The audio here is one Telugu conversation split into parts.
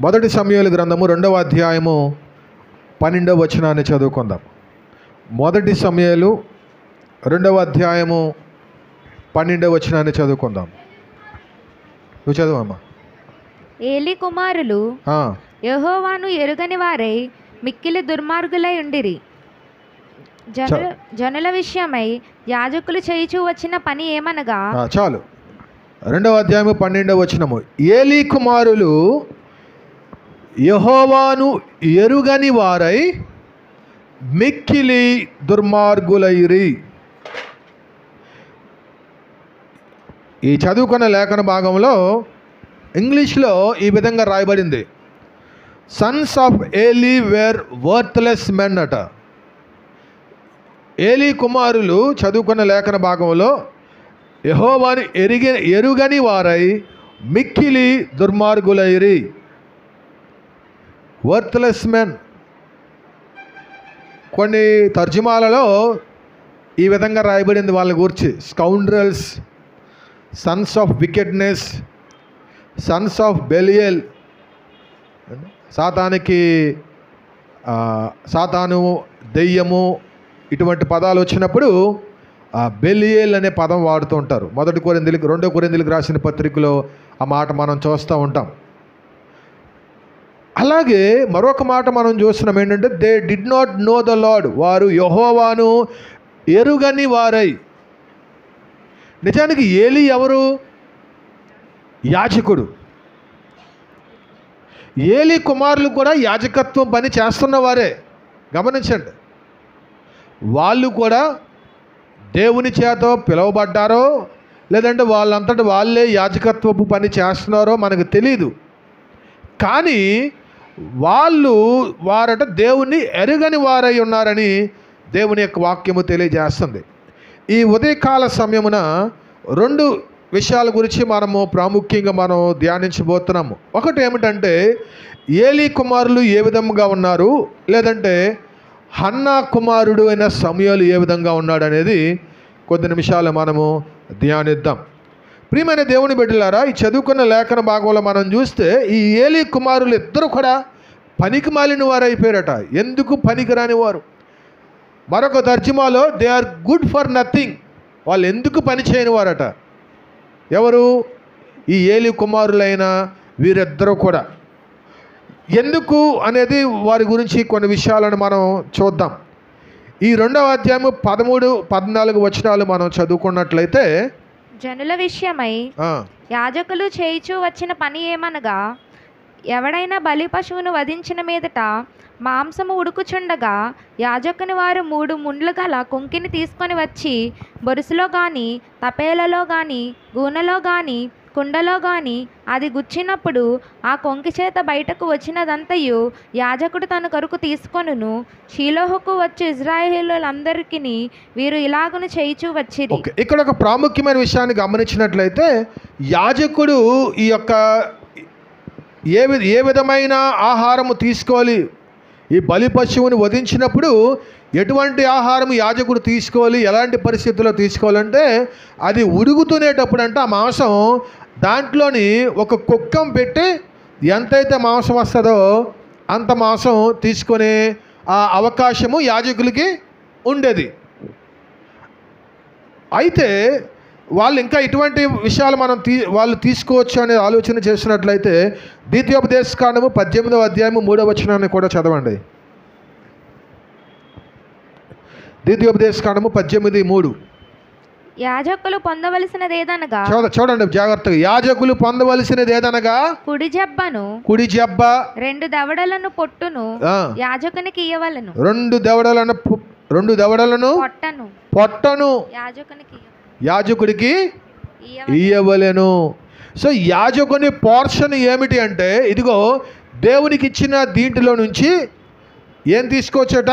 మొదటి సమూయేలు గ్రంథము 2వ అధ్యాయము 12వ వచనాన్ని చదువుకుందాం. మొదటి సమూయేలు 2వ అధ్యాయము 12వ వచనాన్ని చదువుకుందాం. నువ్వు చదువమ్మా. ఏలీ కుమారులు యెహోవాను ఎరుగని వారై మిక్కిలి దుర్మార్గులై ఉండిరి. జనుల విషయమై యాజకులు చేయుచూ వచ్చిన పని ఏమనగా, చాలు. 2వ అధ్యాయము 12వ వచనము. ఏలీ కుమారులు యెహోవాను ఎరుగని వారై మిక్కిలి దుర్మార్గులైరి. ఈ చదువుకున్న లేఖన భాగంలో ఇంగ్లీష్లో ఈ విధంగా రాయబడింది, sons of Eli were worthless men అట. ఏలీ కుమారులు చదువుకున్న లేఖన భాగంలో యెహోవాను ఎరుగని వారై మిక్కిలి దుర్మార్గులైరి. Worthless men. కొన్ని తర్జుమాలలో ఈ విధంగా రాయబడింది వాళ్ళ గురించి, scoundrels, sons of wickedness, sons of Belial. సాతాను, దెయ్యము ఇటువంటి పదాలు వచ్చినప్పుడు బెలియల్ అనే పదం వాడుతూ ఉంటారు. 2 కొరింథీయులకు రాసిన పత్రికలో ఆ మాట మనం చూస్తూ ఉంటాం. అలాగే మరొక మాట మనం చూస్తున్నాం ఏంటంటే, they did not know the lord. వారు యెహోవాను ఎరుగని వారై. నిజానికి ఏలీ ఎవరు? యాజకుడు. ఏలీ కుమారులు కూడా యాజకత్వం పని చేస్తున్నవారే. గమనించండి, వాళ్ళు కూడా దేవుని చేత పిలువబడ్డారో లేదంటే వాళ్ళంతటా వాళ్ళే యాజకత్వపు పని చేస్తున్నారో మనకు తెలీదు. కానీ వారట దేవుణ్ణి ఎరుగని వారై ఉన్నారని దేవుని యొక్క వాక్యము తెలియజేస్తుంది. ఈ ఉదయకాల సమయమున 2 విషయాల గురించి మనము ప్రాముఖ్యంగా మనం ధ్యానించబోతున్నాము. ఒకటి ఏమిటంటే, ఏలీ కుమారులు ఏ విధంగా ఉన్నారు, లేదంటే హన్నా కుమారుడు అయిన సమూయేలు ఏ విధంగా ఉన్నాడు అనేది కొద్ది నిమిషాలు మనము ధ్యానిద్దాం. ప్రియమైన దేవుని బిడ్డలారా, ఈ చదువుకున్న లేఖన భాగంలో మనం చూస్తే ఈ ఏలీ కుమారులు ఇద్దరు కూడా పనికి మాలిన వారు అయిపోయారట. ఎందుకు పనికిరాని వారు? మరొక తర్జుమాలో they are good for nothing. వాళ్ళు ఎందుకు పని చేయని వారట. ఎవరు? ఈ ఏలీ కుమారులైన వీరిద్దరూ కూడా. ఎందుకు అనేది వారి గురించి కొన్ని విషయాలను మనం చూద్దాం. ఈ 2వ అధ్యాయము 13, 14 వచనాలు మనం చదువుకున్నట్లయితే, జనుల విషయమై యాజకులు చేయుచూ వచ్చిన పని ఏమనగా, ఎవడైనా బలి పశువును వధించిన మీదట మాంసము ఉడుకుచుండగా యాజకుని వారు 3 ముండ్లు గల కొంకిని తీసుకొని వచ్చి బొరుసులో గాని, తపేలలో గాని, గూనెలో గాని, కుండలో గాని అది గుచ్చినప్పుడు ఆ కొంకి చేత బయటకు వచ్చినదంతయు యాజకుడు తన కొరకు తీసుకొనును. షీలోహుకు వచ్చి ఇశ్రాయేలులందరికీ వీరు ఇలాగును చేయుచూ వచ్చిరి. ఇక్కడ ఒక ప్రాముఖ్యమైన విషయాన్ని గమనించినట్లయితే, యాజకుడు ఈ యొక్క ఏ విధమైన ఆహారము తీసుకోవాలి, ఈ బలి పశువుని వధించినప్పుడు ఎటువంటి ఆహారం యాజకుడు తీసుకోవాలి, ఎలాంటి పరిస్థితుల్లో తీసుకోవాలంటే, అది ఉడుకుతునేటప్పుడు అంటే ఆ మాంసం దాంట్లోని ఒక కుక్కం పెట్టి ఎంతైతే మాంసం వస్తుందో అంత మాంసం తీసుకునే ఆ అవకాశము యాజకులకి ఉండేది. అయితే వాళ్ళు ఇంకా ఇటువంటి విషయాలు వాళ్ళు తీసుకోవచ్చు అనే ఆలోచన చేసినట్లయితే, ద్వితీయోపదేశకాండము 18వ అధ్యాయము 3వ వచనాన్ని కూడా చదవండి. ద్వితీయోపదేశకాండము 18:3. యాజకులు పొందవలసినది ఏదనగా, చూడండి జాగ్రత్తగా, యాజకులు పొందవలసినది ఏదనగా కుడి జబ్బ 2 దవడలను పొట్టును యాజకునికి ఇయ్యవలెను. 2 దవడలను పొట్టను యాజకుడికి ఇయ్యవలెను. సో యాజకుని పోర్షన్ ఏమిటి అంటే, ఇదిగో దేవునికి ఇచ్చిన దీంట్లో నుంచి ఏం తీసుకోవచ్చట?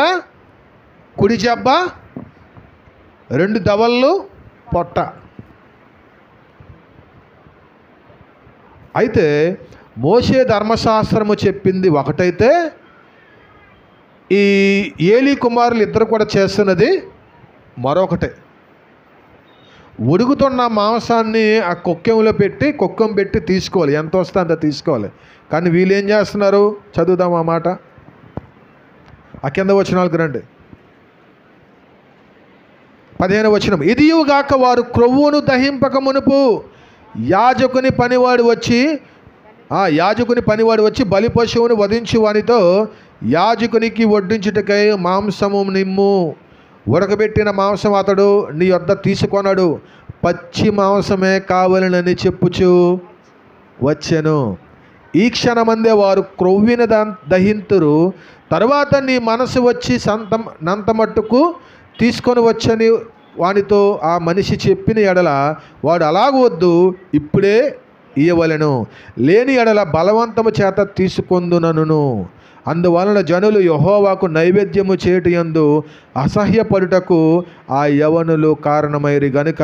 కుడి జబ్బ, 2 దవళ్ళు, పొట్ట. అయితే మోషే ధర్మశాస్త్రము చెప్పింది ఒకటైతే, ఈ ఏలీ కుమారులు ఇద్దరు కూడా చేస్తున్నది మరొకటే. ఉడుకుతున్న మాంసాన్ని ఆ కుక్కెంలో పెట్టి తీసుకోవాలి, ఎంత వస్తే అంత తీసుకోవాలి. కానీ వీళ్ళు ఏం చేస్తున్నారు? చదువుదాం ఆ మాట, ఆ కింద వచనాలకు రండి. 15వ వచనం. ఇదియుగాక వారు క్రొవ్వును దహింపక మునుపు యాజకుని పనివాడు వచ్చి బలి పశువును వధించు వానితో యాజకునికి వడ్డించుటకై మాంసము నిమ్ము. ఉడకబెట్టిన మాంసం అతడు నీ యొద్ద తీసుకొనడు, పచ్చి మాంసమే కావాలనని చెప్పుచు వచ్చెను. ఈ క్షణమందే వారు క్రొవ్విన దహింతురు. తర్వాత నీ మనసు వచ్చి నంత మట్టుకు తీసుకొని వచ్చని వానితో ఆ మనిషి చెప్పిన ఎడల వాడు అలాగవద్దు, ఇప్పుడే ఇయ్యవలెను, లేని ఎడల బలవంతము చేత తీసుకొందునను. అందువలన జనులు యెహోవాకు నైవేద్యము చేయుట యందు అసహ్యపడుటకు ఆ యవనులు కారణమైరి గనుక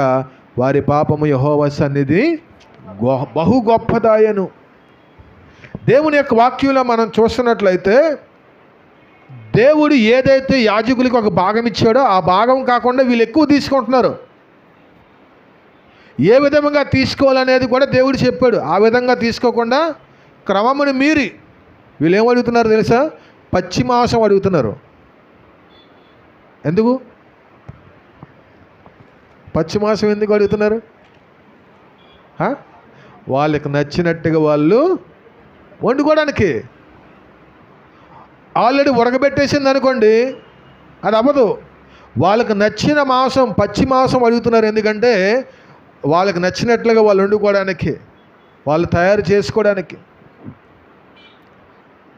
వారి పాపము యెహోవా సన్నిధి బహు గొప్పదాయను. దేవుని యొక్క వాక్యంలో మనం చూస్తున్నట్లయితే దేవుడు ఏదైతే యాజకులకి ఒక భాగం ఇచ్చాడో ఆ భాగం కాకుండా వీళ్ళు ఎక్కువ తీసుకుంటున్నారు. ఏ విధంగా తీసుకోవాలనేది కూడా దేవుడు చెప్పాడు. ఆ విధంగా తీసుకోకుండా క్రమమును మీరి వీళ్ళు ఏం అడుగుతున్నారు తెలుసా? పచ్చి మాంసం అడుగుతున్నారు. ఎందుకు పచ్చి మాంసం ఎందుకు అడుగుతున్నారు? వాళ్ళకి నచ్చినట్టుగా వాళ్ళు వండుకోవడానికి. ఆల్రెడీ ఉడకబెట్టేసింది అనుకోండి, అది అవ్వదు. వాళ్ళకి నచ్చిన మాంసం, పచ్చి మాంసం అడుగుతున్నారు. ఎందుకంటే వాళ్ళకి నచ్చినట్లుగా వాళ్ళు వండుకోవడానికి, వాళ్ళు తయారు చేసుకోవడానికి.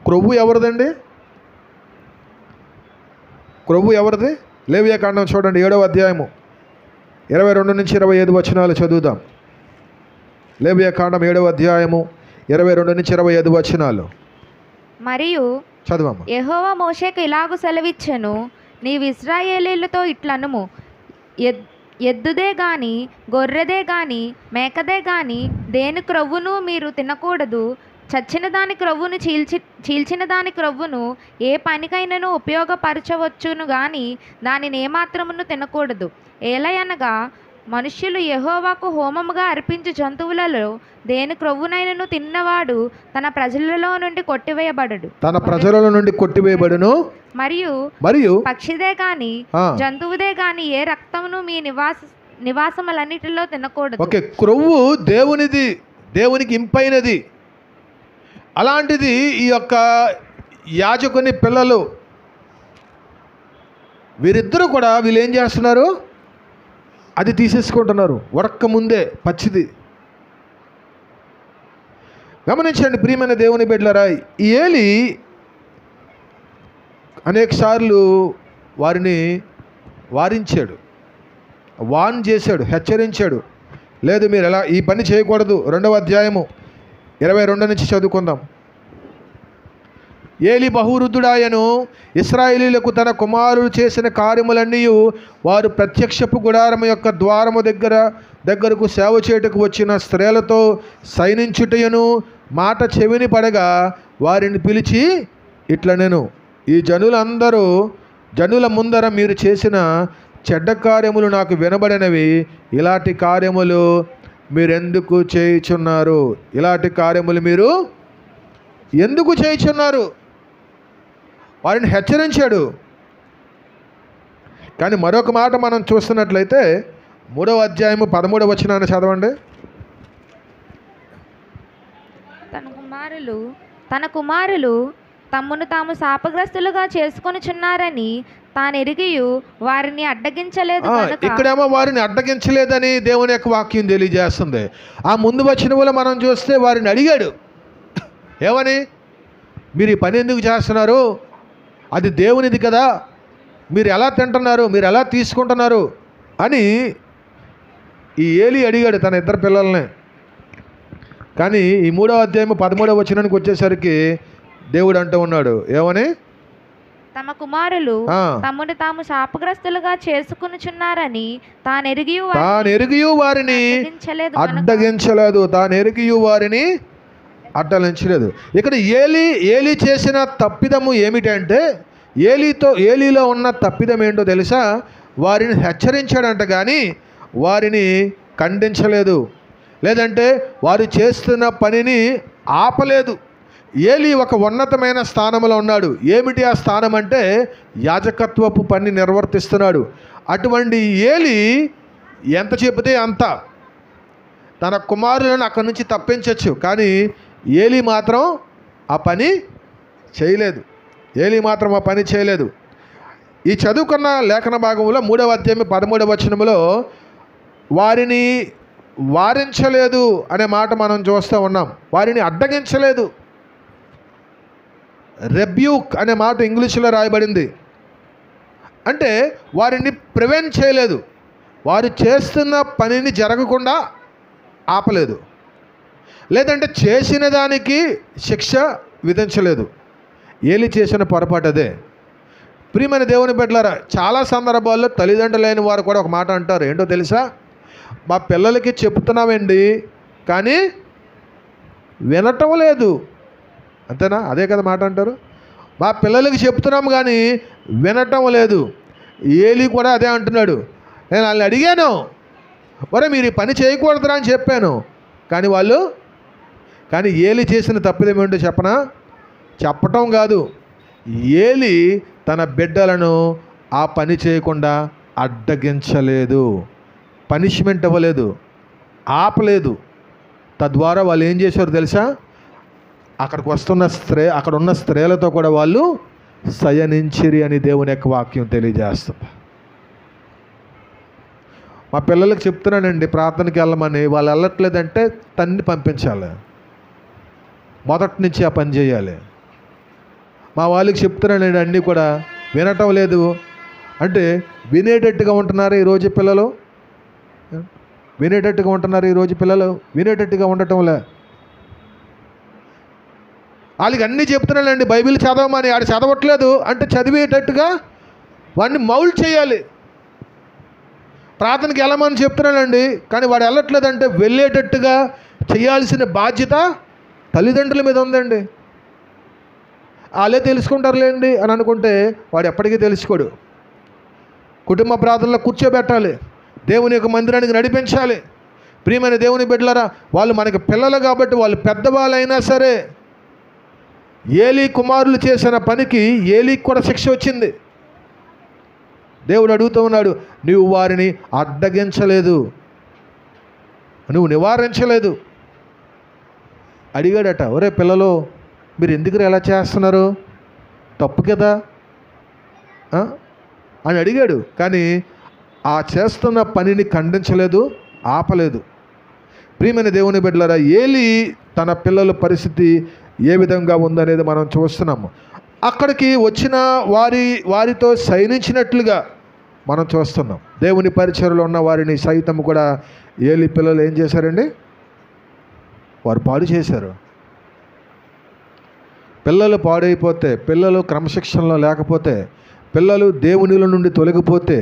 క్రొవ్వు ఎవరిదండి? క్రొవ్వు ఎవరిది? లేవియాకాండం చూడండి, 7వ అధ్యాయము 22 నుంచి 25 వచనాలు చదువుదాం. లేవియాకాండం 7వ అధ్యాయము 22 నుంచి 25 వచనాలు. మరియు చదవమ్మా. యెహోవా మోషేకు ఇలాగు సెలవిచ్చెను, నీవు ఇశ్రాయేలీయులతో ఇట్లనుము, ఎద్దుదే గాని గొర్రెదే గాని మేకదే గాని దేని క్రొవ్వును మీరు తినకూడదు. చచ్చిన దాని క్రొవ్వును చీల్చిన దాని క్రొవ్వును ఏ పనికైనను ఉపయోగపరచవచ్చును గాని దానిని ఏమాత్రమును తినకూడదు. ఏలయనగా మనుష్యులు యెహోవాకు హోమముగా అర్పించు జంతువులలో దేని క్రొవ్వునైనను తిన్నవాడు తన ప్రజలలో నుండి కొట్టివేయబడును. మరియు పక్షిదే గాని జంతువుదే గాని ఏ రక్తమును మీ నివాసములన్నిటిలో తినకూడదు. ఓకే, క్రొవ్వు దేవునిది, దేవునికి ఇంపైనది. అలాంటిది ఈ యొక్క యాజకుని పిల్లలు వీరిద్దరూ కూడా వీళ్ళు ఏం చేస్తున్నారు? అది తీసేసుకుంటున్నారు ఉడక్క ముందే, పచ్చిది. గమనించండి ప్రియమైన దేవుని బిడ్డలారా, ఏలి అనేక సార్లు వారిని వారించాడు, వార్న్ చేశాడు, హెచ్చరించాడు. లేదు మీరు ఎలా ఈ పని చేయకూడదు. 2వ అధ్యాయము 22 నుంచి చదువుకుందాం. ఏలి బహువృద్ధుడాయను, ఇశ్రాయేలీయులకు తన కుమారులు చేసిన కార్యములన్నీ వారు ప్రత్యక్షపు గుడారము యొక్క ద్వారము దగ్గరకు సేవ చేయుటకు వచ్చిన స్త్రీలతో సైనించుటయును మాట చెవిని పడగా వారిని పిలిచి ఇట్లనెను, ఈ జనుల ముందర మీరు చేసిన చెడ్డ కార్యములు నాకు వినబడినవి. ఇలాంటి కార్యములు మీరెందుకు చేయుచున్నారు? ఇలాంటి కార్యములు మీరు ఎందుకు చేయుచున్నారు? వారిని హెచ్చరించాడు. కానీ మరొక మాట మనం చూస్తున్నట్లయితే 3వ అధ్యాయము 13వ వచనాన్ని చదవండి. తన కుమారులు తమ్మును తాము శాపగ్రస్తులుగా చేసుకొనుచున్నారని తానెరిగియు వారిని అడ్డగించలేదు. ఇక్కడేమో వారిని అడ్డగించలేదని దేవుని యొక్క వాక్యం తెలియజేస్తుంది. ఆ ముందు వచనములో మనం చూస్తే వారిని అడిగాడు, ఏమని? మీరు ఈ పని ఎందుకు చేస్తున్నారు? అది దేవునిది కదా, మీరు ఎలా తింటున్నారు, మీరు ఎలా తీసుకుంటున్నారు అని ఈ ఏలి అడిగాడు తన ఇద్దరు పిల్లల్ని. కానీ ఈ 3వ అధ్యాయం 13వ వచనానికి వచ్చేసరికి దేవుడు అంటూ ఉన్నాడు, ఏమని? తమ కుమారులు తమను తాము శాపగ్రస్తులుగా చేసుకొనుచున్నారని తానెరిగియు వారిని అడ్డగించలేదు. తానెరిగియు వారిని అడ్డగించలేదు. ఇక్కడ ఏలి చేసిన తప్పిదము ఏమిటంటే, ఏలిలో ఉన్న తప్పిదం ఏంటో తెలుసా? వారిని హెచ్చరించాడంట, కానీ వారిని ఖండించలేదు. లేదంటే వారు చేస్తున్న పనిని ఆపలేదు. ఏలీ ఒక ఉన్నతమైన స్థానంలో ఉన్నాడు. ఏమిటి ఆ స్థానం అంటే యాజకత్వపు పని నిర్వర్తిస్తున్నాడు. అటువంటి ఏలీ ఎంత చెబితే అంత తన కుమారులను అక్కడి నుంచి తప్పించవచ్చు, కానీ ఏలీ మాత్రం ఆ పని చేయలేదు. ఏలీ మాత్రం ఆ పని చేయలేదు. ఈ చదువుకున్న లేఖన భాగంలో 3వ అధ్యాయం 13వ వచనంలో వారిని వారించలేదు అనే మాట మనం చూస్తూ ఉన్నాం. వారిని అడ్డగించలేదు. రెబ్యూక్ అనే మాట ఇంగ్లీషులో రాయబడింది. అంటే వారిని ప్రివెంట్ చేయలేదు. వారు చేస్తున్న పనిని జరగకుండా ఆపలేదు, లేదంటే చేసిన దానికి శిక్ష విధించలేదు. ఏలీ చేసిన పొరపాటు అదే. ప్రియమైన దేవుని బిడ్డలారా, చాలా సందర్భాల్లో తల్లిదండ్రులు లేని వారు కూడా ఒక మాట అంటారు. ఏంటో తెలుసా? మా పిల్లలకి చెప్తున్నామండి కానీ వినటం లేదు. అంతేనా? అదే కదా మాట అంటారు. మా పిల్లలకి చెప్తున్నాము కానీ వినటం లేదు. ఏలీ కూడా అదే అంటున్నాడు. నేను వాళ్ళని అడిగాను, మరి మీరు ఈ పని చేయకూడదురా అని చెప్పాను, కానీ ఏలీ చేసిన తప్పుదేమేంటో చెప్పనా? చెప్పటం కాదు, ఏలీ తన బిడ్డలను ఆ పని చేయకుండా అడ్డగించలేదు, పనిష్మెంట్ ఇవ్వలేదు, ఆపలేదు. తద్వారా వాళ్ళు ఏం చేశారు తెలుసా? అక్కడ ఉన్న స్త్రీలతో కూడా వాళ్ళు శయనించిరి అని దేవుని యొక్క వాక్యం తెలియజేస్తుంది. మా పిల్లలకి చెప్తున్నానండి ప్రార్థనకి వెళ్ళమని, వాళ్ళు వెళ్ళట్లేదంటే తన్ని పంపించాలి. మొదటి నుంచి ఆ పని చేయాలి. మా వాళ్ళకి చెప్తున్నానండి అన్నీ కూడా వినటం లేదు అంటే వినేటట్టుగా ఉంటున్నారు ఈరోజు పిల్లలు. వినేటట్టుగా ఉండటంలే. వాళ్ళకి అన్నీ చెప్తున్నానండి బైబిల్ చదవమని, ఆడు చదవట్లేదు అంటే చదివేటట్టుగా వాడిని మౌల్డ్ చేయాలి. ప్రార్థనకి వెళ్ళమని చెప్తున్నానండి కానీ వాడు వెళ్ళట్లేదంటే వెళ్ళేటట్టుగా చేయాల్సిన బాధ్యత తల్లిదండ్రుల మీద ఉందండి. వాళ్ళే తెలుసుకుంటారులేండి అని అనుకుంటే వాడు ఎప్పటికీ తెలుసుకోడు. కుటుంబ ప్రార్థనలో కూర్చోబెట్టాలి, దేవుని యొక్క మందిరానికి నడిపించాలి. ప్రియమైన దేవుని బిడ్డలారా, వాళ్ళు మనకి పిల్లలు కాబట్టి వాళ్ళు పెద్దవాళ్ళైనా సరే ఏలీ కుమారులు చేసిన పనికి ఏలీకి కూడా శిక్ష వచ్చింది. దేవుడు అడుగుతూ ఉన్నాడు, నువ్వు వారిని అడ్డగించలేదు, నువ్వు నివారించలేదు. అడిగాడట, ఒరే పిల్లలు మీరు ఎందుకు ఎలా చేస్తున్నారు, తప్పు కదా అని అడిగాడు. కానీ ఆ చేస్తున్న పనిని ఖండించలేదు, ఆపలేదు. ప్రియమైన దేవుని బిడ్డలారా, ఏలీ తన పిల్లల పరిస్థితి ఏ విధంగా ఉందనేది మనం చూస్తున్నాము. అక్కడికి వచ్చిన వారితో శయనించినట్లుగా మనం చూస్తున్నాం. దేవుని పరిచర్యలో ఉన్న వారిని సైతం కూడా ఏలీ పిల్లలు ఏం చేశారండి? వారు పాడు చేశారు. పిల్లలు పాడైపోతే, పిల్లలు క్రమశిక్షణలో లేకపోతే, పిల్లలు దేవునిలో నుండి తొలగిపోతే,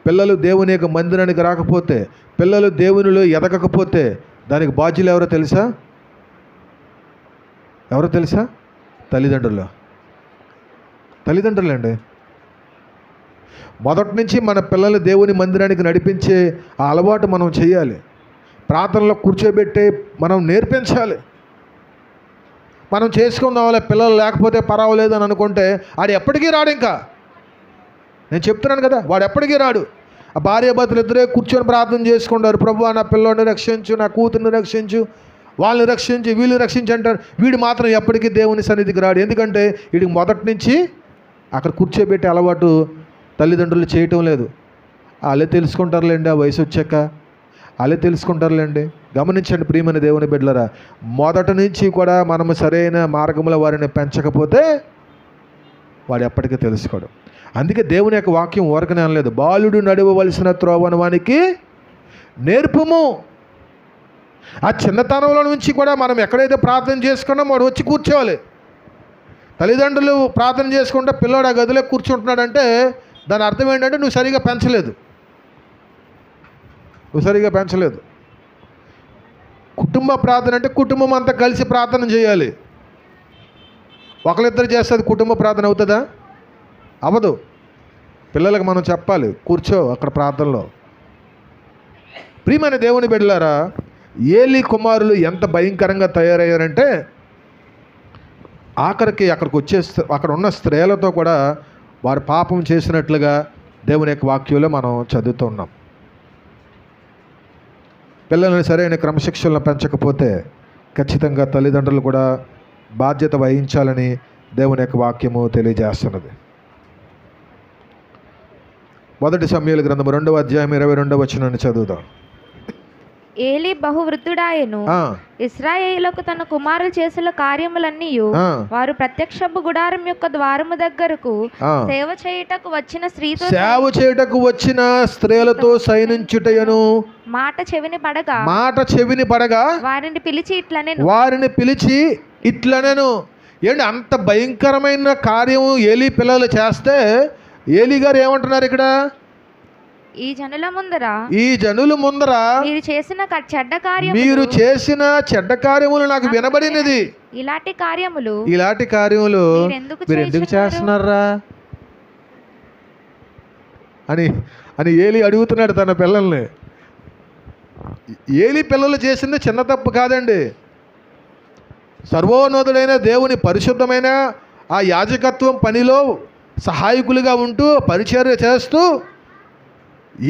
పిల్లలు దేవుని యొక్క మందిరానికి రాకపోతే, పిల్లలు దేవునిలో ఎదగకపోతే దానికి బాధ్యులు ఎవరో తెలుసా? తల్లిదండ్రులండి. మొదటి నుంచి మన పిల్లలు దేవుని మందిరానికి నడిపించే ఆ అలవాటు మనం చేయాలి. ప్రార్థనలో కూర్చోబెట్టే మనం నేర్పించాలి. మనం చేసుకుందాం వాళ్ళ పిల్లలు లేకపోతే పర్వాలేదు అని అనుకుంటే వాడు ఎప్పటికీ రాడు. ఇంకా నేను చెప్తున్నాను కదా, వాడు ఎప్పటికీ రాడు. ఆ భార్యాభర్తలు ఇద్దరే కూర్చొని ప్రార్థన చేసుకుంటారు, ప్రభువా నా పిల్లోడిని రక్షించు, నా కూతుర్ని రక్షించు, వాళ్ళని రక్షించి వీళ్ళు రక్షించి అంటారు. వీడు మాత్రం ఎప్పటికీ దేవుని సన్నిధికి రాడు. ఎందుకంటే వీడికి మొదటి నుంచి అక్కడ కూర్చోబెట్టే అలవాటు తల్లిదండ్రులు చేయటం లేదు. వాళ్ళే తెలుసుకుంటారులేండి, ఆ వయసు వచ్చాక వాళ్ళే తెలుసుకుంటారులేండి. గమనించండి ప్రియమైన దేవుని బిడ్డలారా, మొదటి నుంచి కూడా మనము సరైన మార్గంలో వారిని పెంచకపోతే వాడు ఎప్పటికీ తెలుసుకోడు. అందుకే దేవుని యొక్క వాక్యం ఊరకనే అనలేదు, బాలుడు నడవవలసిన త్రోవను వానికి నేర్పుము. ఆ చిన్నతనంలో నుంచి కూడా మనం ఎక్కడైతే ప్రార్థన చేసుకున్నామో వాడు వచ్చి కూర్చోవాలి. తల్లిదండ్రులు ప్రార్థన చేసుకుంటే పిల్లోడు ఆ గదిలో కూర్చుంటున్నాడంటే దాని అర్థం ఏంటంటే నువ్వు సరిగా పెంచలేదు. కుటుంబ ప్రార్థన అంటే కుటుంబం అంతా కలిసి ప్రార్థన చేయాలి. ఒకరిద్దరు చేస్తుంది కుటుంబ ప్రార్థన అవుతుందా? అవ్వదు. పిల్లలకు మనం చెప్పాలి, కూర్చో అక్కడ ప్రార్థనలో. ప్రియమైన దేవుని బిడ్డలారా, ఏలీ కుమారులు ఎంత భయంకరంగా తయారయ్యారంటే ఆఖరికి అక్కడ ఉన్న స్త్రీలతో కూడా వారు పాపం చేసినట్లుగా దేవుని యొక్క వాక్యంలో మనం చదువుతూ ఉన్నాం. పిల్లల్ని సరైన క్రమశిక్షణలో పెంచకపోతే ఖచ్చితంగా తల్లిదండ్రులు కూడా బాధ్యత వహించాలని దేవుని యొక్క వాక్యము తెలియజేస్తున్నది. 1 సమూయేలు గ్రంథము 2వ అధ్యాయం 22వ వచనాన్ని చదువుదాం. ఏలీ బహువృద్ధుడాయెను. ఇశ్రాయేలుకు తన కుమారులు చేసిన కార్యములన్నీయు వారు ప్రత్యక్షపు గుడారం యొక్క ద్వారము దగ్గరకు సేవ చేయుటకు వచ్చిన స్త్రీలతో సైనించుటయను మాట చెవిని పడగా వారిని పిలిచి ఇట్లనెను. ఏంటి అంత భయంకరమైన కార్యం ఏలీ పిల్లలు చేస్తే ఏలీ గారు ఏమంటున్నారు ఇక్కడ? ఈ జనుల ముందర మీరు చేసిన చెడ్డ కార్యములు నాకు వినబడినది. ఇలాంటి కార్యములు మీరు ఎందుకు చేస్తున్నారా అని ఏలీ అడుగుతున్నాడు తన పిల్లల్ని. ఏలీ పిల్లలు చేసింది చిన్న తప్పు కాదండి. సర్వోన్నతుడైన దేవుని పరిశుద్ధమైన ఆ యాజకత్వం పనిలో సహాయకులుగా ఉంటూ పరిచర్య చేస్తూ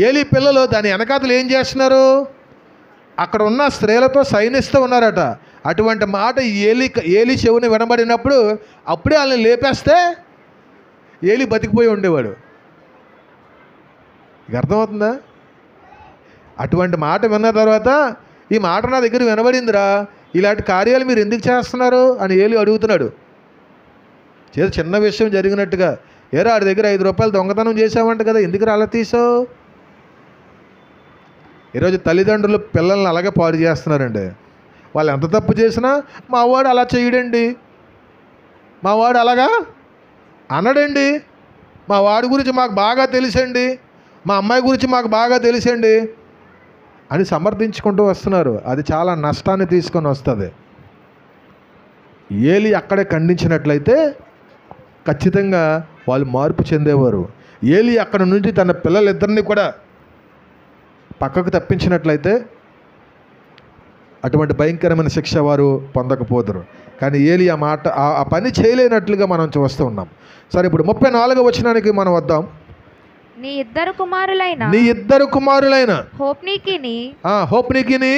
ఏలీ పిల్లలు దాని వెనకాతలు ఏం చేస్తున్నారు? అక్కడ ఉన్న స్త్రీలతో సైనిస్తూ ఉన్నారట. అటువంటి మాట ఏలీ చెవుని వినబడినప్పుడు అప్పుడే వాళ్ళని లేపేస్తే ఏలీ బతికిపోయి ఉండేవాడు. ఇక అర్థమవుతుందా? అటువంటి మాట విన్న తర్వాత ఈ మాట నా దగ్గర వినబడిందిరా, ఇలాంటి కార్యాలు మీరు ఎందుకు చేస్తున్నారు అని ఏలీ అడుగుతున్నాడు. చిన్న విషయం జరిగినట్టుగా, ఏరా ఆడి దగ్గర 5 రూపాయలు దొంగతనం చేసావంట కదా, ఎందుకు అలా తీసావు? ఈరోజు తల్లిదండ్రులు పిల్లల్ని అలాగే పాడు చేస్తున్నారండి. వాళ్ళు ఎంత తప్పు చేసినా మా వాడు అలా చేయడండి, మా వాడు అలాగా అనడండి, మా వాడి గురించి మాకు బాగా తెలుసండి, మా అమ్మాయి గురించి మాకు బాగా తెలుసండి అని సమర్థించుకుంటూ వస్తున్నారు. అది చాలా నష్టాన్ని తీసుకొని వస్తుంది. ఏలీ అక్కడే ఖండించినట్లయితే ఖచ్చితంగా వాళ్ళు మార్పు చెందేవారు. ఏలీ అక్కడ నుంచి తన పిల్లలిద్దరినీ కూడా పక్కకు తప్పించినట్లయితే అటువంటి భయంకరమైన శిక్ష వారు పొందకపోదురు. కానీ ఏలీ ఆ పని చేయలేనట్లుగా మనం చూస్తూ ఉన్నాం. సరే, ఇప్పుడు 34వ వచనానికి మనం వద్దాం. నీ ఇద్దరు కుమారులైన హోప్నీకిని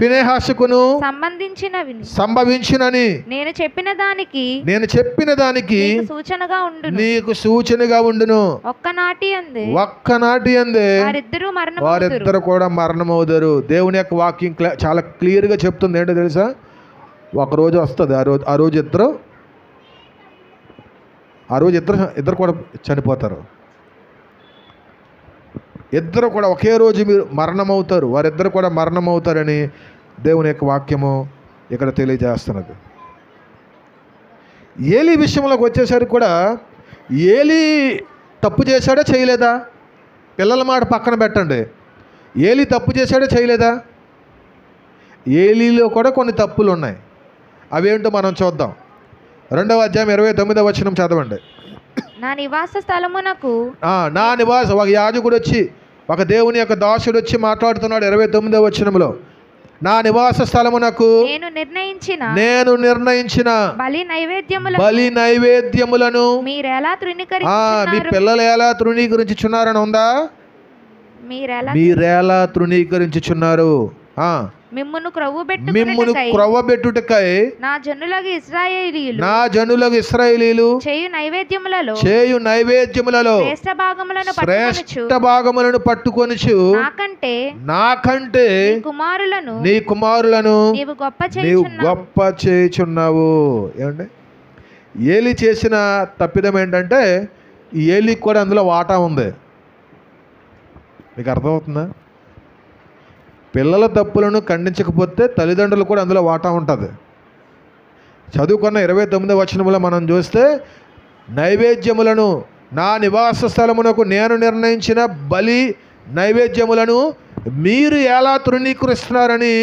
ఫీనెహాసుకును సంభవించినని నేను చెప్పిన దానికి నీకు సూచనగా ఉండును. ఒక్కనాటి అందే వారిద్దరు కూడా మరణమవుతారు. దేవుని యొక్క వాక్యం చాలా క్లియర్గా చెప్తుంది. ఏంటో తెలుసా? ఒకరోజు వస్తుంది, ఆ రోజు ఇద్దరు కూడా చనిపోతారు. ఇద్దరు కూడా ఒకే రోజు మీరు మరణమవుతారు, వారిద్దరు కూడా మరణమవుతారని దేవుని యొక్క వాక్యము ఇక్కడ తెలియజేస్తున్నది. ఏలీ విషయంలోకి వచ్చేసరికి కూడా ఏలీ తప్పు చేశాడా చేయలేదా? పిల్లల మాట పక్కన పెట్టండి. ఏలీ తప్పు చేశాడా చేయలేదా? ఏలీలో కూడా కొన్ని తప్పులు ఉన్నాయి. అవేంటో మనం చూద్దాం. 2వ అధ్యాయం 29వ వచనం చదవండి. నా నివాస స్థలమునకు ఒక యాజకుడు వచ్చి, ఒక దేవుని యొక్క దాసుడు వచ్చి మాట్లాడుతున్నాడు 29వ వచనంలో. నా నివాస స్థలమునకు నేను నిర్ణయించిన బలి నైవేద్యములను మీ పిల్లలు ఎలా తృణీకరించుచున్నారని ఉందా? మీరెలా తృణీకరించుచున్నారు? మిమ్మును క్రొవ్వబెట్టుటకై నా జనులకు ఇశ్రాయేలీయులు చేయు నైవేద్యములలో శ్రేష్ఠ భాగములను పట్టుకొనుచు నాకంటే నీ కుమారులను నీవు గొప్ప చేయుచున్నావు. ఏమండి? ఏలీ చేసిన తప్పిదం ఏంటంటే ఏలీకి కూడా అందులో వాటా ఉంది. మీకు అర్థమవుతుందా? పిల్లల తప్పులను ఖండించకపోతే తల్లిదండ్రులు కూడా అందులో వాటా ఉంటుంది. చదువుకున్న 29వ వచనంలో మనం చూస్తే, నైవేద్యములను నా నివాస స్థలమునకు నేను నిర్ణయించిన బలి నైవేద్యములను మీరు ఎలా తృణీకరిస్తున్నారని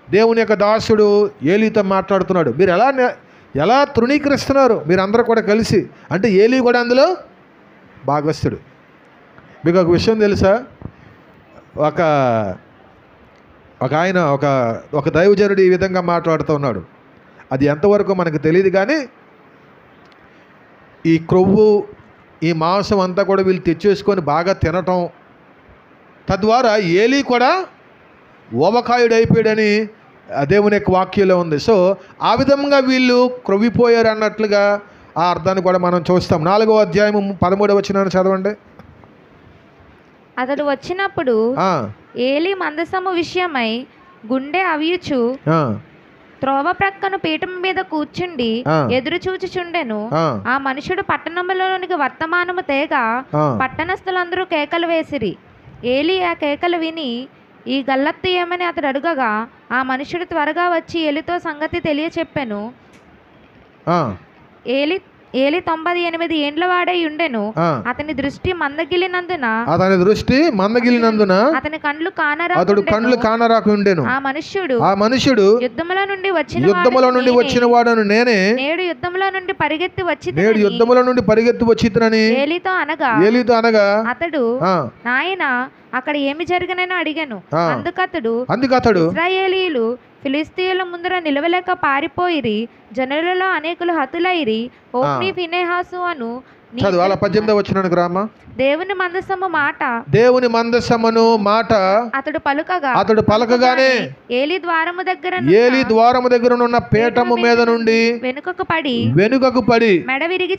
దేవుని యొక్క దాసుడు ఏలీతో మాట్లాడుతున్నాడు. మీరు ఎలా తృణీకరిస్తున్నారు మీరందరూ కూడా కలిసి? అంటే ఏలీ కూడా అందులో భాగస్థుడు. మీకు ఒక విషయం తెలుసా? ఒక ఆయన ఒక దైవజనుడు ఈ విధంగా మాట్లాడుతూ ఉన్నాడు. అది ఎంతవరకు మనకు తెలియదు. కానీ ఈ క్రొవ్వు, ఈ మాంసం అంతా కూడా వీళ్ళు తెచ్చేసుకొని బాగా తినటం, తద్వారా ఏలీ కూడా ఓబకాయుడు అయిపోయాడని దేవుని యొక్క వాక్యంలో ఉంది. సో ఆ విధంగా వీళ్ళు క్రొవ్విపోయారు అన్నట్లుగా ఆ అర్థాన్ని కూడా మనం చూస్తాం. 4వ అధ్యాయం 13వ వచనాన్ని చదవండి. అతడు వచ్చినప్పుడు ఏలీ మందసము విషయమై గుండె అవియుచు త్రోవ ప్రక్కన పీఠం మీద కూర్చుండి ఎదురు చూచుచుండెను. ఆ మనుషుడు పట్టణంలోనికి వర్తమానము తేగా పట్టణస్థులందరూ కేకలు వేసిరి. ఏలీ ఆ కేకలు విని ఈ గల్లత్తు ఏమని అతడు అడుగగా, ఆ మనుషుడు త్వరగా వచ్చి ఏలితో సంగతి తెలియచెప్పెను. ఏలి 98 ఏండ్ల వాడై ఉండెను. అతని దృష్టి మందగిలినందున అతని కండ్లు కానరాకు ఉండెను. ఆ మనుష్యుడు యుద్ధముల నుండి వచ్చిన వాడను నేనే, నేడు యుద్ధముల నుండి పరిగెత్తి వచ్చినని ఏలితో అనగా అతడు, నాయనా అక్కడ ఏమి జరిగినని అడిగాను. అందుకతడు ఇశ్రాయేలీయులు ఫిలిస్తీయుల ముందర నిలవలేక పారిపోయిరి. జనులలో అనేకులు హతులైరి. ఓఫ్నీ ఫీనెహాసు అను 18వ వచనానికి రామా. దేవుని మందసమును మాట అతడు పలుకగానే ఏలీ ద్వారము దగ్గర ఉన్న పీఠము మీద నుండి వెనుకకు పడి మెడ విరిగి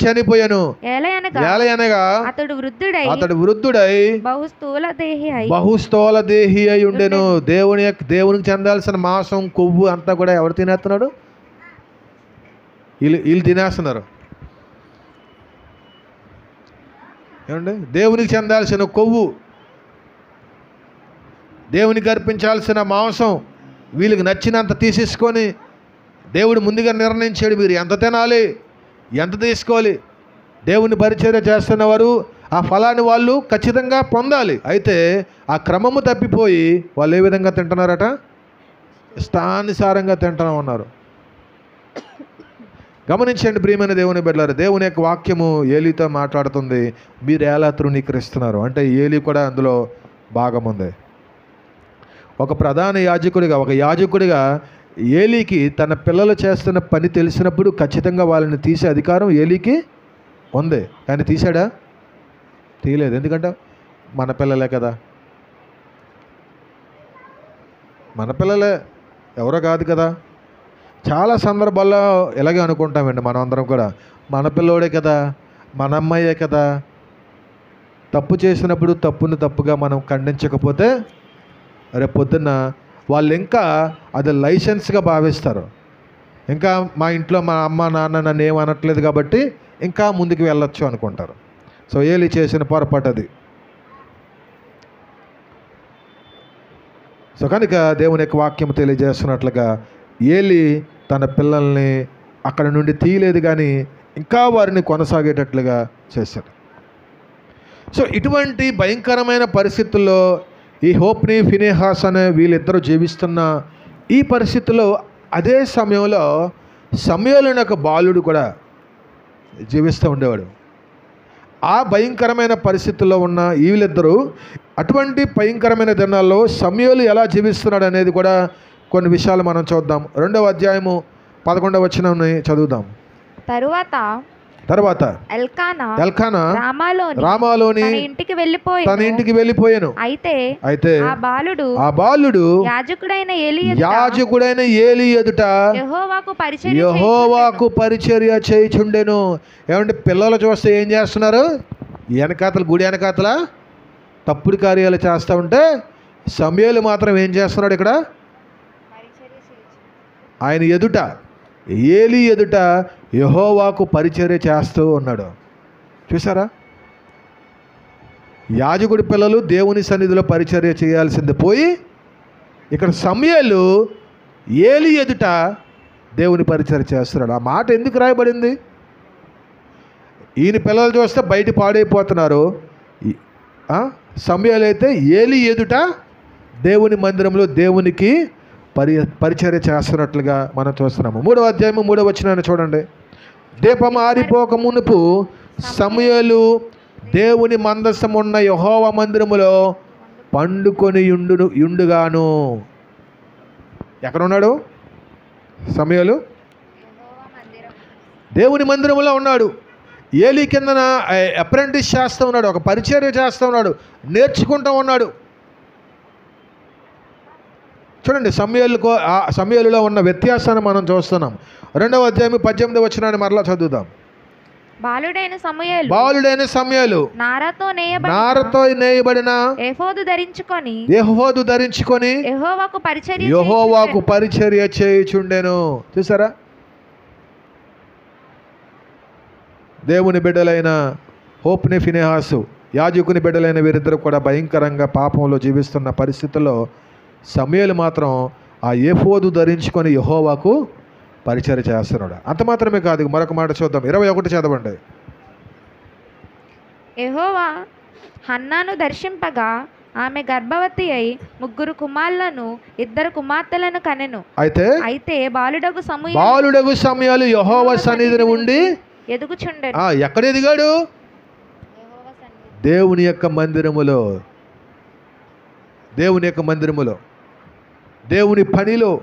చనిపోయాను. ఏలయనగా అతడు వృద్ధుడై బహుస్థూల దేహి అయి ఉండెను. దేవునికి చెందాల్సిన మాంసం, కొవ్వు అంతా కూడా ఎవరు తినేస్తున్నాడు? వీళ్ళు తినేస్తున్నారు. ఏమండి? దేవునికి చెందాల్సిన కొవ్వు, దేవునికి అర్పించాల్సిన మాంసం వీళ్ళకి నచ్చినంత తీసేసుకొని, దేవుడు ముందుగా నిర్ణయించాడు మీరు ఎంత తినాలి, ఎంత తీసుకోవాలి. దేవుని పరిచర్య చేస్తున్నవారు ఆ ఫలాన్ని వాళ్ళు ఖచ్చితంగా పొందాలి. అయితే ఆ క్రమము తప్పిపోయి వాళ్ళు ఏ విధంగా తింటున్నారట? ఇష్టానుసారంగా తింటూ ఉన్నారు. గమనించండి ప్రియమైన దేవుని బిడ్డలారా, దేవుని యొక్క వాక్యము ఏలీతో మాట్లాడుతుంది. మీరు ఎలా తృణీకరిస్తున్నారు అంటే ఏలీ కూడా అందులో భాగం ఉంది. ఒక ప్రధాన యాజకుడిగా ఏలీకి తన పిల్లలు చేస్తున్న పని తెలిసినప్పుడు ఖచ్చితంగా వాళ్ళని తీసే అధికారం ఏలీకి ఉంది. కానీ తీసాడా? తీయలేదు. ఎందుకంటే మన పిల్లలే కదా, మన పిల్లలే, ఎవరో కాదు కదా. చాలా సందర్భాల్లో ఇలాగే అనుకుంటామండి మనం అందరం కూడా, మన పిల్లోడే కదా, మన అమ్మాయే కదా. తప్పు చేసినప్పుడు తప్పుని తప్పుగా మనం ఖండించకపోతే రేపు పొద్దున్న వాళ్ళు ఇంకా అది లైసెన్స్గా భావిస్తారు. ఇంకా మా ఇంట్లో మా అమ్మ నాన్న నన్ను ఏమనట్లేదు కాబట్టి ఇంకా ముందుకు వెళ్ళొచ్చు అనుకుంటారు. సో ఏలీ చేసిన పొరపాటు అది. సో కనుక దేవుని యొక్క వాక్యం తెలియజేస్తున్నట్లుగా ఏలీ తన పిల్లల్ని అక్కడ నుండి తీయలేదు, కానీ ఇంకా వారిని కొనసాగేటట్లుగా చేశాడు. సో ఇటువంటి భయంకరమైన పరిస్థితుల్లో ఈ హోప్నీ ఫీనెహాస్ అనే వీళ్ళిద్దరూ జీవిస్తున్న ఈ పరిస్థితుల్లో అదే సమయంలో సమూయేలు అనే ఒక బాలుడు కూడా జీవిస్తూ ఉండేవాడు. ఆ భయంకరమైన పరిస్థితుల్లో ఉన్న వీళ్ళిద్దరూ అటువంటి భయంకరమైన దినాల్లో సమూయేలు ఎలా జీవిస్తున్నాడు అనేది కూడా కొన్ని విషయాలు మనం చూద్దాం. 2వ అధ్యాయము 11వ వచనాన్ని చదువుదాం. తరువాత ఎల్కానా రామాలోని తన ఇంటికి వెళ్ళిపోయాను. అయితే ఆ బాలుడు యాజకుడైన ఏలీ ఎదుట యెహోవాకు పరిచర్య చేయుచుండెను. ఏమంటే పిల్లలు చూస్తే ఏం చేస్తున్నారు? గుడి వెనకాతల తప్పుడు కార్యాలు చేస్తూ ఉంటే సమూయేలు మాత్రం ఏం చేస్తున్నాడు? ఇక్కడ ఆయన ఎదుట, ఏలీ ఎదుట యెహోవాకు పరిచర్య చేస్తూ ఉన్నాడు. చూసారా? యాజకుడి పిల్లలు దేవుని సన్నిధిలో పరిచర్య చేయాల్సింది పోయి ఇక్కడ సమూయేలు ఏలీ ఎదుట దేవుని పరిచర్య చేస్తున్నాడు. ఆ మాట ఎందుకు రాయబడింది? ఈయన పిల్లలు చూస్తే బయట పాడైపోతున్నారు. సమూయేలు అయితే ఏలీ ఎదుట దేవుని మందిరంలో దేవునికి పరిచర్య చేస్తున్నట్లుగా మనం చూస్తున్నాము. 3వ అధ్యాయము 3వ వచనాన్ని చూడండి. దీపం ఆరిపోక మునుపు సమూయేలు దేవుని మందసం ఉన్న యెహోవా మందిరములో పండుకొని యుండుగాను. ఎక్కడున్నాడు? సమూయేలు దేవుని మందిరంలో ఉన్నాడు. ఏలీ కిందన అప్రెంటిస్ చేస్తూ ఉన్నాడు, ఒక పరిచర్య చేస్తూ ఉన్నాడు, నేర్చుకుంటూ ఉన్నాడు. చూడండి సమూయేలులో ఉన్న వ్యత్యాసాన్ని మనం చూస్తున్నాం. 2వ అధ్యాయం 18వ వచనాన్ని మరలా చదువుదాం. బాలుడైన సమూయేలు నారతో నేయబడిన ఎఫోదు ధరించుకొని యెహోవాకు పరిచర్య చేయుచుండెను. చూసారా, దేవుని బిడ్డలైన హోప్ని ఫినెహాసు, యాజకుని బిడ్డలైన వీరిద్దరు కూడా భయంకరంగా పాపంలో జీవిస్తున్న పరిస్థితుల్లో సమూయేలు మాత్రం ఆ ఎఫోదు ధరించుకొని యెహోవాకు పరిచర్య చేస్తున్నాడు. అంత మాత్రమే కాదు, మరొక మాట చూద్దాం. 21 చదవండి. యెహోవా హన్నాను దర్శింపగా ఆమె గర్భవతి అయి 3 కుమారులను 2 కుమార్తెలను కనెను. అయితే బాలుడగు సమూయేలు యెహోవా సన్నిధిని ఉండి ఎదుగుచుండెను. ఎక్కడ ఎదిగాడు? దేవుని యొక్క మందిరములో, దేవుని పనిలో.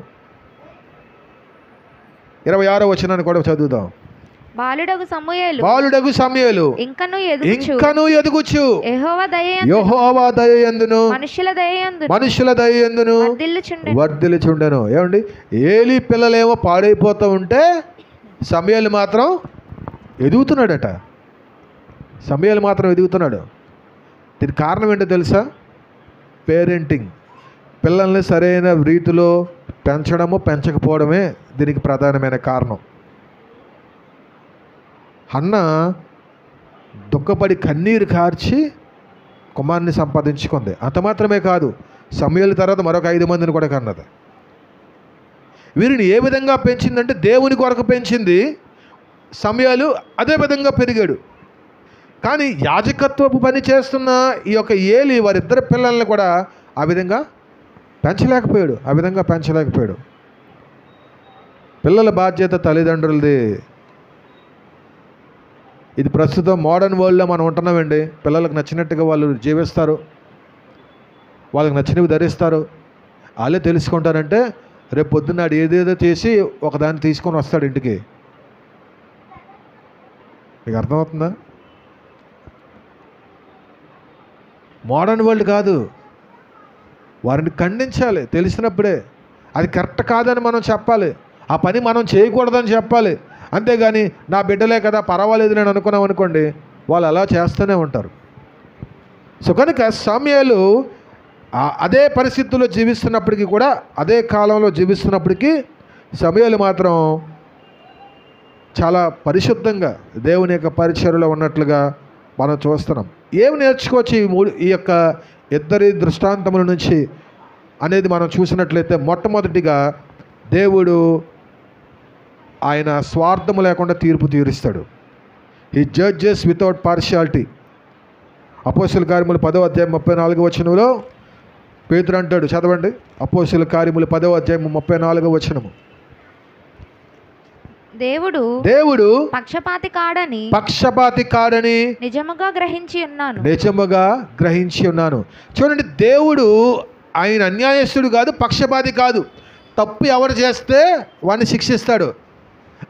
26వ వచనాన్ని కూడా చదువుదాం. బాలుడగు సమూయేలు ఇంకను ఎదుగుచు యెహోవా దయయందును మనుషుల దయయందును వర్ధిల్లుచుండెను. ఏమండి, ఏలీ పిల్లలేమో పాడైపోతూ ఉంటే సమూయేలు మాత్రం ఎదుగుతున్నాడట. దీనికి కారణం ఏంటో తెలుసా? పేరెంటింగ్. పిల్లల్ని సరైన రీతిలో పెంచకపోవడమే దీనికి ప్రధానమైన కారణం. హన్న దుఃఖపడి కన్నీరు కార్చి కుమారుని సంపాదించుకుంది. అంత మాత్రమే కాదు, సమూయేలు తర్వాత మరొక 5 మందిని కూడా కన్నది. వీరిని ఏ విధంగా పెంచిందంటే దేవుని కొరకు పెంచింది. సమూయేలు అదే విధంగా పెరిగాడు. కానీ యాజకత్వపు పని చేస్తున్న ఈ యొక్క ఏలీ వారిద్దరు పిల్లల్ని కూడా ఆ విధంగా పెంచలేకపోయాడు. పిల్లల బాధ్యత తల్లిదండ్రులది. ఇది ప్రస్తుతం మోడర్న్ వరల్డ్లో మనం ఉంటున్నామండి. పిల్లలకు నచ్చినట్టుగా వాళ్ళు జీవిస్తారు, వాళ్ళకి నచ్చినవి ధరిస్తారు. వాళ్ళే తెలుసుకుంటారంటే రేపు పొద్దున్నాడు ఏదేదో చేసి ఒకదాన్ని తీసుకొని వస్తాడు ఇంటికి. మీకు అర్థమవుతుందా? మోడర్న్ వరల్డ్ కాదు, వారిని ఖండించాలి. తెలిసినప్పుడే అది కరెక్ట్ కాదని మనం చెప్పాలి, ఆ పని మనం చేయకూడదని చెప్పాలి. అంతేగాని నా బిడ్డలే కదా పర్వాలేదు నేను అనుకున్నాం అనుకోండి, వాళ్ళు అలా చేస్తూనే ఉంటారు. సో కనుక సమూయేలు అదే పరిస్థితుల్లో జీవిస్తున్నప్పటికీ కూడా, అదే కాలంలో జీవిస్తున్నప్పటికీ సమూయేలు మాత్రం చాలా పరిశుద్ధంగా దేవుని యొక్క పరిచర్యలో ఉన్నట్లుగా మనం చూస్తున్నాం. ఏమి నేర్చుకోవచ్చు ఈ యొక్క ఇద్దరి దృష్టాంతముల నుంచి అనేది మనం చూసినట్లయితే, మొట్టమొదటిగా దేవుడు ఆయన స్వార్థము లేకుండా తీర్పు తీరుస్తాడు. He judges without partiality. అపోస్తలుల కార్యములు 10వ అధ్యాయం 34వ వచనంలో పేతురు అంటాడు, చదవండి. అపోస్తలుల కార్యములు 10వ అధ్యాయం 34వ వచనము. దేవుడు పక్షపాతి కాడని నిజముగా గ్రహించి ఉన్నాను. చూడండి, దేవుడు ఆయన అన్యాయస్తుడు కాదు, పక్షపాతి కాదు. తప్పు ఎవరు చేస్తే వాడిని శిక్షిస్తాడు.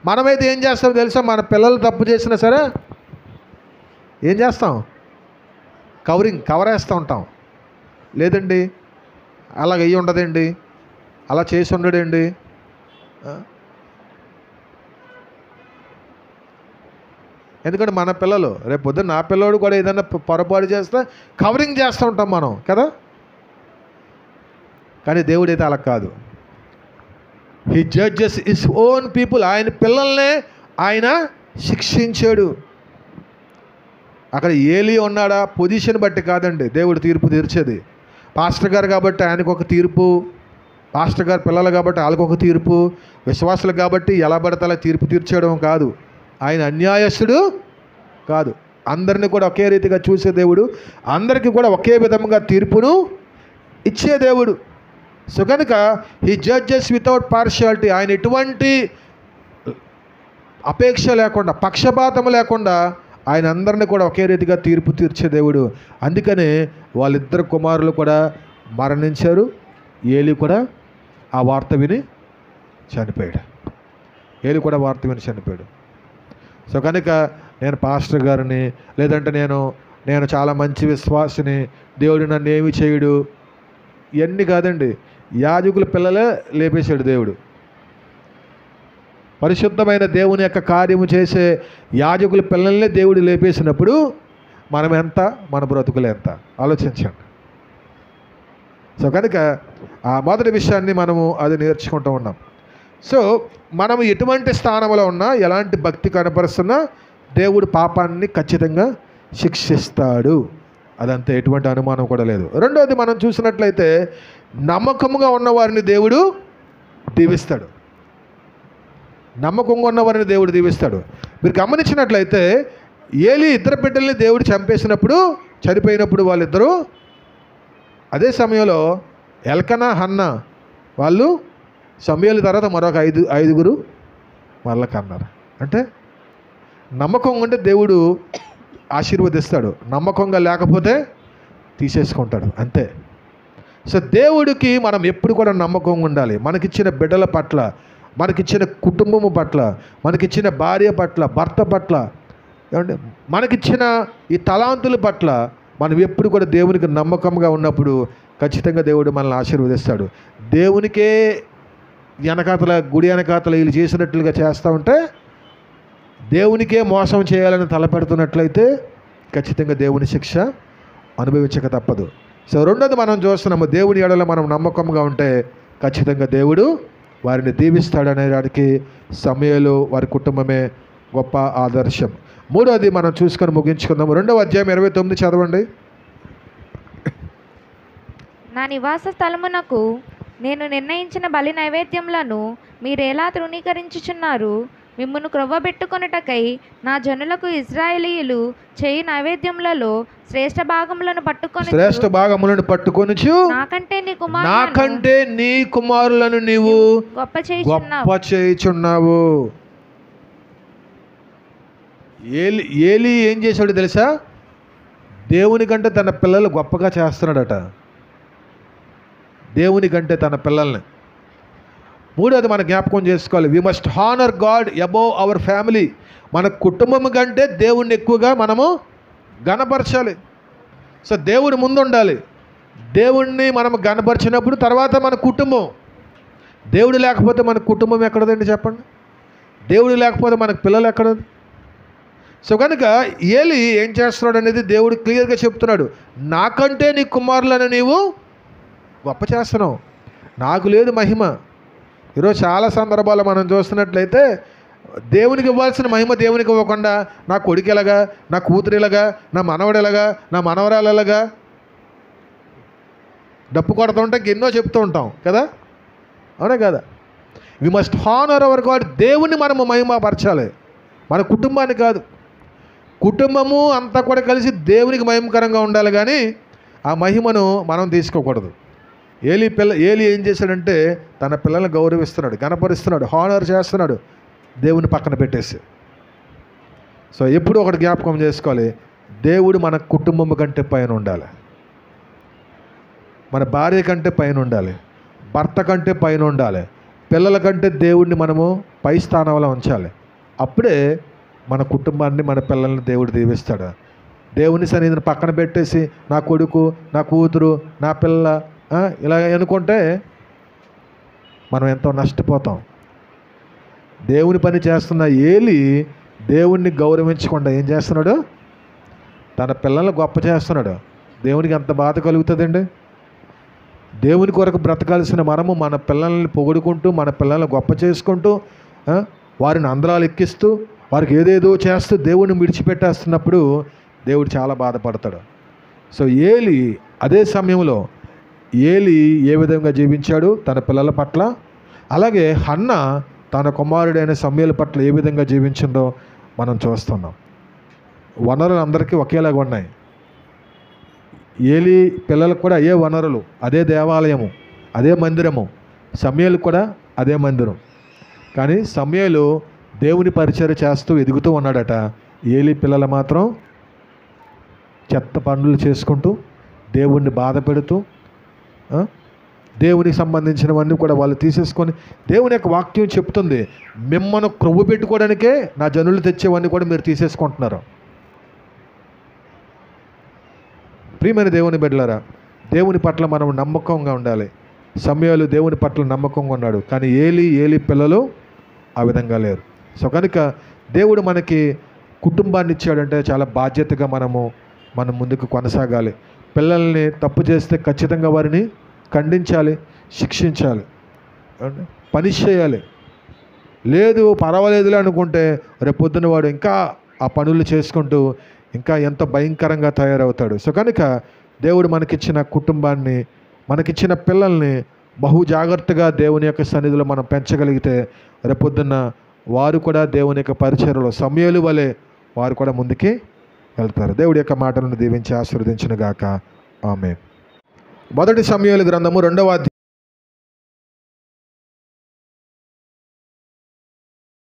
మనమైతే ఏం చేస్తాం తెలుసా? మన పిల్లలు తప్పు చేసినా సరే ఏం చేస్తాం? కవరేస్తూ ఉంటాం. లేదండి అలాగ అయ్యి ఉండదండి, అలా చేసి ఉండడండి. ఎందుకంటే మన పిల్లలు రేపు పొద్దున్న నా పిల్లోడు కూడా ఏదైనా పొరపాటు చేస్తే కవరింగ్ చేస్తూ ఉంటాం మనం కదా. కానీ దేవుడైతే అలా కాదు. He judges his own people. ఆయన పిల్లల్నే ఆయన శిక్షించాడు. అక్కడ ఏలీ ఉన్నాడా పొజిషన్ బట్టి కాదండి దేవుడు తీర్పు తీర్చేది. పాస్టర్ గారు కాబట్టి ఆయనకు ఒక తీర్పు, పాస్టర్ గారు పిల్లలు కాబట్టి వాళ్ళకొక తీర్పు, విశ్వాసులు కాబట్టి ఎలా పడితే అలా తీర్పు తీర్చేయడం కాదు. ఆయన అన్యాయస్తుడు కాదు. అందరినీ కూడా ఒకే రీతిగా చూసే దేవుడు, అందరికీ కూడా ఒకే విధంగా తీర్పును ఇచ్చే దేవుడు. సో కనుక హీ జడ్జెస్ వితౌట్ పార్షియాలిటీ. ఆయన ఎటువంటి అపేక్ష లేకుండా, పక్షపాతం లేకుండా ఆయన అందరినీ కూడా ఒకే రీతిగా తీర్పు తీర్చే దేవుడు. అందుకనే వాళ్ళిద్దరు కుమారులు కూడా మరణించారు. ఏలీ కూడా ఆ వార్త విని చనిపోయాడు. ఏలి కూడా వార్త విని చనిపోయాడు. సో కనుక నేను పాస్టర్ గారిని, లేదంటే నేను చాలా మంచి విశ్వాసిని, దేవుడు నన్ను ఏమి చేయడు, ఇవన్నీ కాదండి. యాజకుల పిల్లలే లేపేశాడు దేవుడు. పరిశుద్ధమైన దేవుని యొక్క కార్యము చేసే యాజకుల పిల్లల్ని దేవుడు లేపేసినప్పుడు మనం ఎంత, మన బ్రతుకులు ఎంత ఆలోచించండి. సో కనుక ఆ మొదటి విషయాన్ని మనము అది నేర్చుకుంటూ ఉన్నాం. సో మనం ఎటువంటి స్థానంలో ఉన్నా, ఎలాంటి భక్తి కనపరుస్తున్నా దేవుడు పాపాన్ని ఖచ్చితంగా శిక్షిస్తాడు. అదంతా ఎటువంటి అనుమానం కూడా లేదు. రెండోది మనం చూసినట్లయితే నమ్మకంగా ఉన్నవారిని దేవుడు దీవిస్తాడు. నమ్మకంగా ఉన్నవారిని దేవుడు దీవిస్తాడు. మీరు గమనించినట్లయితే ఏలి ఇద్దరు బిడ్డల్ని దేవుడు చనిపోయినప్పుడు వాళ్ళిద్దరూ అదే సమయంలో ఎల్కనా, హన్నా వాళ్ళు సమూయేలు తర్వాత మరొక ఐదుగురు మరల కన్నారు. అంటే నమ్మకం ఉంటే దేవుడు ఆశీర్వదిస్తాడు, నమ్మకంగా లేకపోతే తీసేసుకుంటాడు, అంతే. సో దేవుడికి మనం ఎప్పుడు కూడా నమ్మకంగా ఉండాలి. మనకిచ్చిన బిడ్డల పట్ల, మనకిచ్చిన కుటుంబము పట్ల, మనకిచ్చిన భార్య పట్ల, భర్త పట్ల, ఏమంటే మనకిచ్చిన ఈ తలాంతుల పట్ల మనం ఎప్పుడు కూడా దేవునికి నమ్మకంగా ఉన్నప్పుడు ఖచ్చితంగా దేవుడు మనల్ని ఆశీర్వదిస్తాడు. దేవునికే గుడి వెనకాతల వీళ్ళు చేసినట్లుగా చేస్తూ ఉంటే, దేవునికే మోసం చేయాలని తలపెడుతున్నట్లయితే ఖచ్చితంగా దేవుని శిక్ష అనుభవించక తప్పదు. సో రెండోది మనం చూస్తున్నాము, దేవుని ఎడల మనం నమ్మకంగా ఉంటే ఖచ్చితంగా దేవుడు వారిని దీవిస్తాడనే దానికి సమూయేలు వారి కుటుంబమే గొప్ప ఆదర్శం. మూడోది మనం చూసుకొని ముగించుకుందాం. 2వ అధ్యాయం 29 చదవండి. నా నివాస స్థలమునకు నేను నిర్ణయించిన బలి నైవేద్యములను మీరెలా తృణీకరించుచున్నారు? మిమ్మును క్రొవ్వబెట్టుకొనుటకై నా జనులకు ఇశ్రాయేలీయులు చేయి నైవేద్యములలో శ్రేష్ఠ భాగములను పట్టుకొనుచు నాకంటే నీ కుమారులను నీవు గొప్ప చేయుచున్నావు. ఏలి ఏం చేశాడు తెలుసా? దేవుని కంటే తన పిల్లలు గొప్పగా చేస్తున్నాడట. దేవుని కంటే తన పిల్లల్ని. మూడోది మన జ్ఞాపకం చేసుకోవాలి, we must honour God above our family. మన కుటుంబం కంటే దేవుణ్ణి ఎక్కువగా మనము గణపరచాలి. సో దేవుడు ముందు ఉండాలి. దేవుణ్ణి మనం గణపరిచినప్పుడు తర్వాత మన కుటుంబం. దేవుడు లేకపోతే మన కుటుంబం ఎక్కడదండి చెప్పండి? దేవుడు లేకపోతే మనకు పిల్లలు ఎక్కడది? సో కనుక ఏలి ఏం చేస్తున్నాడు అనేది దేవుడు క్లియర్గా చెప్తున్నాడు. నాకంటే నీ కుమారులను నీవు గొప్ప చేస్తున్నావు, నాకు లేదు మహిమ. ఈరోజు చాలా సందర్భాలు మనం చూస్తున్నట్లయితే దేవునికి ఇవ్వాల్సిన మహిమ దేవునికి ఇవ్వకుండా నా కొడుకు ఎలాగా, నా కూతురు ఎలాగా, నా మనవడు ఎలాగా, నా మనవరాలు ఎలాగా డప్పు కొడుతుంటే ఎన్నో చెప్తూ ఉంటాం కదా, అవునా కదా? We must honour our God. దేవుని మనము మహిమపరచాలి, మన కుటుంబాన్ని కాదు. కుటుంబము అంతా కూడా కలిసి దేవునికి మహిమకరంగా ఉండాలి, కానీ ఆ మహిమను మనం తీసుకోకూడదు. ఏలి ఏం చేశాడంటే తన పిల్లల్ని గౌరవిస్తున్నాడు, గణపరుస్తున్నాడు, హానర్ చేస్తున్నాడు, దేవుని పక్కన పెట్టేసి. సో ఎప్పుడు ఒకటి జ్ఞాపకం చేసుకోవాలి, దేవుడు మన కుటుంబం కంటే పైన ఉండాలి, మన భార్య కంటే పైన ఉండాలి, భర్త కంటే పైన ఉండాలి, పిల్లల కంటే దేవుడిని మనము పై స్థానంలో ఉంచాలి. అప్పుడే మన కుటుంబాన్ని, మన పిల్లల్ని దేవుడు దీవిస్తాడు. దేవుని సన్నిధిని పక్కన పెట్టేసి నా కొడుకు, నా కూతురు, నా పిల్ల ఇలా అనుకుంటే మనం ఎంతో నష్టపోతాం. దేవుని పని చేస్తున్న ఏలి దేవుణ్ణి గౌరవించకుండా ఏం చేస్తున్నాడు? తన పిల్లల్ని గొప్ప చేస్తున్నాడు. దేవునికి ఎంత బాధ కలుగుతుందండి? దేవుని కొరకు బ్రతకాల్సిన మనము మన పిల్లల్ని పొగుడుకుంటూ, మన పిల్లల్ని గొప్ప చేసుకుంటూ, వారిని అందరాలు ఎక్కిస్తూ, వారికి ఏదేదో చేస్తూ దేవుడిని విడిచిపెట్టేస్తున్నప్పుడు దేవుడు చాలా బాధపడతాడు. సో ఏలి అదే సమయంలో ఏలి ఏ విధంగా జీవించాడు తన పిల్లల పట్ల, అలాగే హన్నా తన కుమారుడైన సమూయేలు పట్ల ఏ విధంగా జీవించిందో మనం చూస్తున్నాం. వనరులు అందరికీ ఒకేలాగా ఉన్నాయి. ఏలి పిల్లలకు కూడా అదే వనరులు, అదే దేవాలయము, అదే మందిరము. సమూయేలు కూడా అదే మందిరం. కానీ సమూయేలు దేవుని పరిచర్య చేస్తూ ఎదుగుతూ ఉన్నాడట. ఏలి పిల్లలు మాత్రం చెత్త పనులు చేసుకుంటూ, దేవుణ్ణి బాధ పెడుతూ, దేవునికి సంబంధించినవన్నీ కూడా వాళ్ళు తీసేసుకొని, దేవుని యొక్క వాక్యం చెప్తుంది, మిమ్మల్ని క్రొవ్వు పెట్టుకోవడానికే నా జనులు తెచ్చేవన్నీ కూడా మీరు తీసేసుకుంటున్నారు. ప్రియమైన దేవుని బిడ్డలారా, దేవుని పట్ల మనం నమ్మకంగా ఉండాలి. సమయాలు దేవుని పట్ల నమ్మకంగా ఉన్నాడు, కానీ ఏలి పిల్లలు ఆ విధంగా లేరు. సో కనుక దేవుడు మనకి కుటుంబాన్ని ఇచ్చాడంటే చాలా బాధ్యతగా మనం ముందుకు కొనసాగాలి. పిల్లల్ని తప్పు చేస్తే ఖచ్చితంగా వారిని ఖండించాలి, శిక్షించాలి, పనిష్ చేయాలి. లేదు పర్వాలేదులే అనుకుంటే రేపొద్దున వాడు ఇంకా ఆ పనులు చేసుకుంటూ ఇంకా ఎంత భయంకరంగా తయారవుతాడు. సో కనుక దేవుడు మనకిచ్చిన కుటుంబాన్ని, మనకిచ్చిన పిల్లల్ని బహు జాగ్రత్తగా దేవుని యొక్క సన్నిధిలో మనం పెంచగలిగితే రేపొద్దున్న వారు కూడా దేవుని యొక్క పరిచర్యలో సమయాలు వలె వారు కూడా ముందుకి వెళ్తారు. దేవుడి యొక్క మాటలను దీవించి ఆశీర్వదించును గాక. ఆమేన్. మొదటి సమూయేలు గ్రంథము 2వ